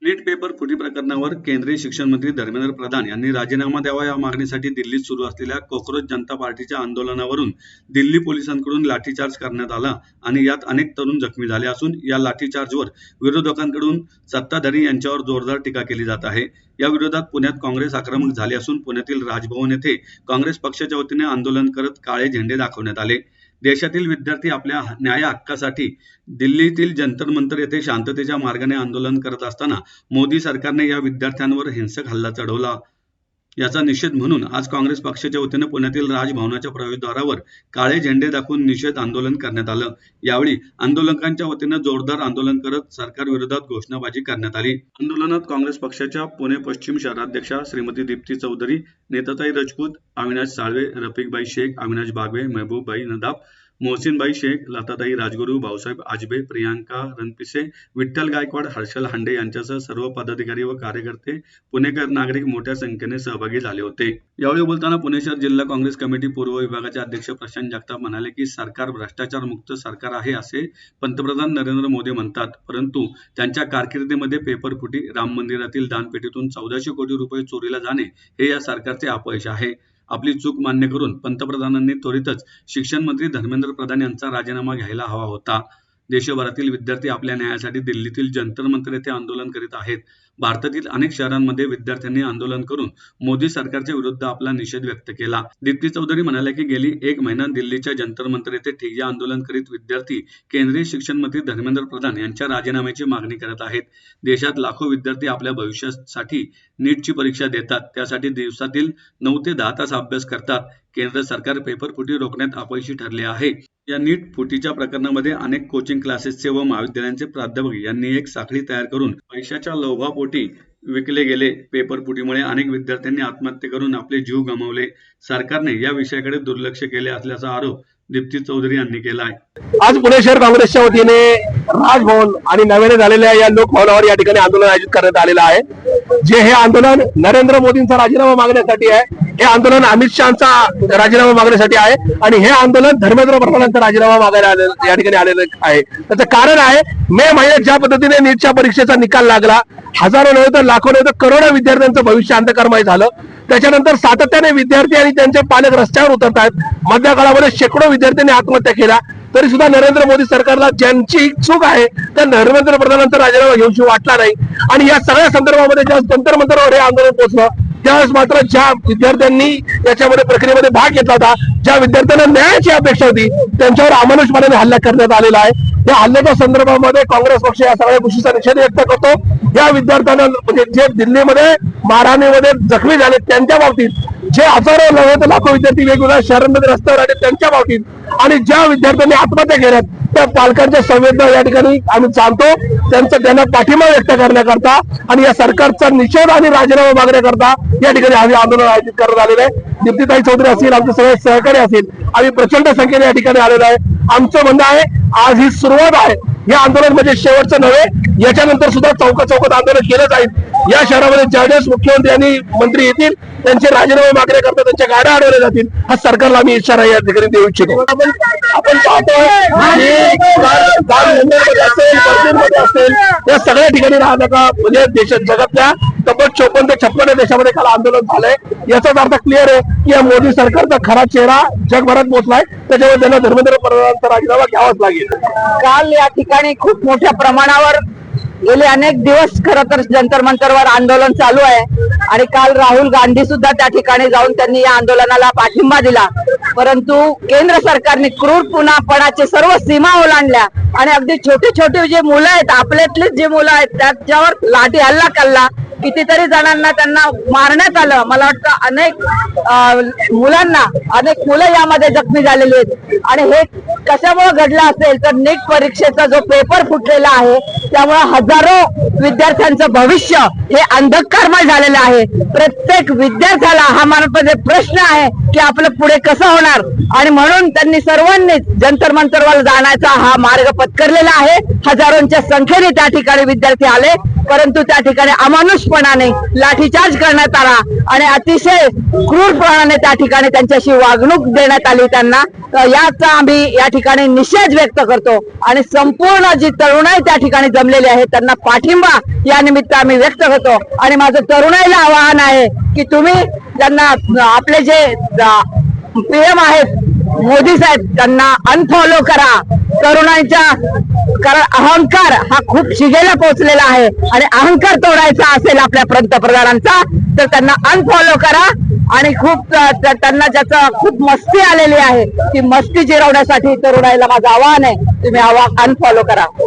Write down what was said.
नीट paper फुटी प्रकरणावर केंद्रीय शिक्षण मंत्री धर्मेंद्र प्रधान यांनी राजीनामा द्यावा या मागणीसाठी दिल्लीत सुरू असलेल्या कॉकरोच जनता पार्टीच्या आंदोलनावरून दिल्ली पोलिसांकडून लाठीचार्ज करण्यात आला आणि यात अनेक तरुण जखमी झाले असून या लाठीचार्जवर विरोधकांकडून सत्ताधारी यांच्यावर जोरदार टीका केली जात आहे। या विरोधात पुण्यात काँग्रेस आक्रमक झाले असून पुण्यातील राजभवन येथे काँग्रेस पक्षाच्या वतीने आंदोलन करत काळे झेंडे दाखवण्यात आले। देशातील विद्यार्थी आपल्या न्याय हक्कासाठी दिल्लीतील जंतर मंतर येथे शांततेच्या मार्गाने आंदोलन करत असताना मोदी सरकारने या विद्यार्थ्यांवर हिंसक हल्ला चढवला। याचा निषेध म्हणून आज काँग्रेस पक्षाच्या वतीने पुण्यातील राजभवनाच्या प्रवेशद्वारावर काळे झेंडे दाखवून निषेध आंदोलन करण्यात आलं। यावेळी आंदोलकांच्या वतीने जोरदार आंदोलन करत सरकार विरोधात घोषणाबाजी करण्यात आली। आंदोलनात काँग्रेस पक्षाच्या पुणे पश्चिम शहराध्यक्षा श्रीमती दीप्ती चौधरी, नेताताई राजपूत, अविनाश साळवे, रफिकभाई शेख, अविनाश बागवे, महबूबभाई नदाब, मोहसिनभाई शेख, लताताई राजगुरू, भाऊसाहेब आजबे, प्रियांका रणपिसे, विठ्ठल गायकवाड, हर्षल हांडे यांच्यासह सर्व पदाधिकारी व कार्यकर्ते, पुणेकर नागरिक मोठ्या संख्येने सहभागी झाले होते। यावेळी बोलताना पुणे शहर जिल्हा काँग्रेस कमिटी पूर्व विभागाचे अध्यक्ष प्रशांत जगताप म्हणाले की सरकार भ्रष्टाचार मुक्त सरकार आहे असे पंतप्रधान नरेंद्र मोदी म्हणतात, परंतु त्यांच्या कारकिर्दीमध्ये पेपरफुटी, राम मंदिरातील दानपेटीतून 1400 कोटी रुपये चोरीला जाणे हे या सरकारचे अपयश आहे। आपली चूक मान्य करून पंतप्रधानांनी त्वरितच शिक्षण मंत्री धर्मेंद्र प्रधान यांचा राजीनामा घ्यायला हवा होता। देशभरातील विद्यार्थी आपल्या न्यायासाठी दिल्लीतील जंतर मंतर येथे आंदोलन करीत आहेत। भारतातील अनेक शहरांमध्ये विद्यार्थ्यांनी आंदोलन करून मोदी सरकारच्या विरुद्ध आपला निषेध व्यक्त केला। दीप्ती चौधरी म्हणाल्या की गेली 1 महिना दिल्लीच्या जंतर मंतर येथे ठिय्या आंदोलन करीत विद्यार्थी केंद्रीय शिक्षण मंत्री धर्मेंद्र प्रधान यांच्या राजीनाम्याची मागणी करत आहेत। देशात लाखो विद्यार्थी आपल्या भविष्यासाठी नीटची परीक्षा देतात, त्यासाठी दिवसातील 9 ते 10 तास अभ्यास करतात। केंद्र सरकार पेपर फुटी रोखण्यात अपयशी ठरले आहे। या नीट फुटीच्या प्रकरणामध्ये अनेक कोचिंग क्लासेसचे व महाविद्यालयांचे प्राध्यापक यांनी एक साखळी तयार करून पैशाच्या लोभापोटी विकले गेले। पेपर फुटीमुळे अनेक विद्यार्थ्यांनी आत्महत्या करून आपले जीव गमावले। सरकारने या विषयाकडे दुर्लक्ष केले असल्याचा आरोप दीप्ती चौधरी यांनी केला आहे। आज पुणे शहर काँग्रेसच्या वतीने राजभवन आणि नव्याने झालेल्या या लोकभवनावर या ठिकाणी आंदोलन आयोजित करण्यात आलेलं आहे। जे हे आंदोलन नरेंद्र मोदींचा राजीनामा मागण्यासाठी आहे, हे आंदोलन अमित शहाचा राजीनामा मागण्यासाठी आहे आणि हे आंदोलन धर्मेंद्र प्रधानांचा राजीनामा मागायला या ठिकाणी आलेलं आहे। त्याचं कारण आहे मे महिन्यात ज्या पद्धतीने नीटच्या परीक्षेचा निकाल लागला, हजारो नव्हे तर लाखो नव्हे तर करोडो विद्यार्थ्यांचं भविष्य अंधकारमय झालं। त्याच्यानंतर सातत्याने विद्यार्थी आणि त्यांचे पालक रस्त्यावर उतरत आहेत। मध्य काळामध्ये शेकडो विद्यार्थ्यांनी आत्महत्या केल्या, तरी सुद्धा नरेंद्र मोदी सरकारला ज्यांची चूक आहे त्या धर्मेंद्र प्रधानांचा राजीनामा घेऊशी वाटला नाही। आणि या सगळ्या संदर्भामध्ये ज्या जंतर मंतरवर हे आंदोलन पोहोचलं, त्यावेळेस मात्र ज्या विद्यार्थ्यांनी याच्यामध्ये प्रक्रियेमध्ये भाग घेतला होता, ज्या विद्यार्थ्यांना न्यायाची अपेक्षा होती, त्यांच्यावर अमानुषपणाने हल्ला करण्यात आलेला आहे। या हल्ल्याच्या संदर्भामध्ये काँग्रेस पक्ष या सगळ्या गोष्टीचा निषेध व्यक्त करतो। या विद्यार्थ्यांना म्हणजे जे दिल्लीमध्ये मारहाणीमध्ये जखमी झाले त्यांच्या बाबतीत, जे हजारो नव्हे तर लाखो विद्यार्थी वेगवेगळ्या शहरांमध्ये रस्त्यावर आले त्यांच्या बाबतीत, आणि ज्या विद्यार्थ्यांनी आत्महत्या केल्यात त्या पालकांच्या संवेदना या ठिकाणी आम्ही जाणतो, त्यांना पाठिंबा व्यक्त करण्याकरता आणि या सरकारचा निषेध आणि राजीनामा मागण्याकरता या ठिकाणी आम्ही आंदोलन आयोजित करण्यात आलेलं आहे। दीप्तीताई चौधरी असतील, आमचे सगळे सहकारी असतील, आम्ही प्रचंड संख्येने या ठिकाणी आलेलो आहे। आमचं म्हणणं आहे आज ही सुरुवात आहे, हे आंदोलन म्हणजे शेवटचं नव्हे, याच्यानंतर सुद्धा चौकात आंदोलन केलं जाईल। या शहरामध्ये ज्यावेळेस मुख्यमंत्री आणि मंत्री येतील त्यांचे राजीनामे मागण्याकरता त्यांच्या गाड्या अडवल्या जातील, हा सरकारला मी इशारा या ठिकाणी देऊ इच्छितो। आपण पाहतोय असेल या सगळ्या ठिकाणी राहण्याचा म्हणजे जगातल्या तब्बल 54 ते 56 देशामध्ये काल आंदोलन झालंय। याचाच अर्थ क्लिअर आहे की या मोदी सरकारचा खरा चेहरा जगभरात पोहोचलाय, त्याच्यामुळे त्यांना धर्मेंद्र प्रधानांचा राजीनामा घ्यावाच लागेल। काल या ठिकाणी खूप मोठ्या प्रमाणावर गेले अनेक दिवस खरं तर जंतर मंतरवर आंदोलन चालू आहे आणि काल राहुल गांधी सुद्धा त्या ठिकाणी जाऊन त्यांनी या आंदोलनाला पाठिंबा दिला, परंतु केंद्र सरकारने क्रूरपणाचे सर्व सीमा ओलांडल्या आणि अगदी छोटे छोटे जे मुलं आहेत, आपल्यातलीच जे मुलं आहेत त्याच्यावर लाठी हल्ला केला। कितीतरी जणांना त्यांना मारण्यात आलं। मला वाटतं अनेक मुलं यामध्ये जखमी झालेली आहेत आणि हे कशामुळे घडलं असेल तर नीट परीक्षेचा जो पेपर फुटलेला आहे त्यामुळे हजारो विद्यार्थ्यांचं भविष्य हे अंधकारमय झालेलं आहे। प्रत्येक विद्यार्थ्याला हा मनामध्ये प्रश्न आहे की आपलं पुढे कसं होणार, आणि म्हणून त्यांनी सर्वांनीच जंतर मंतरवर जाण्याचा हा मार्ग पत्करलेला आहे। हजारोंच्या संख्येने त्या ठिकाणी विद्यार्थी आले परंतु त्या ठिकाणी अमानुषपणाने लाठीचार्ज करण्यात आला आणि अतिशय क्रूरपणाने त्या ठिकाणी त्यांच्याशी वागणूक देण्यात आली त्यांना. याचा आम्ही या ठिकाणी निषेध व्यक्त करतो आणि संपूर्ण जी तरुणाई त्या ठिकाणी जमलेली आहे त्यांना पाठिंबा या निमित्त आम्ही व्यक्त करतो. आणि माझं तरुणाईला आवाहन आहे की तुम्ही त्यांना आपले जे पीएम आहेत मोदी साहेब त्यांना अनफॉलो करा. तरुणांच्या कारण अहंकार हा खूप शिगेला पोहोचलेला आहे आणि अहंकार तोडायचा असेल आपल्या पंतप्रधानांचा तर त्यांना अनफॉलो करा. आणि खूप त्यांना ज्याचं खूप मस्ती आलेली आहे ती मस्ती जिरवण्यासाठी तरुणाईला माझं आवाहन आहे तुम्ही अनफॉलो करा.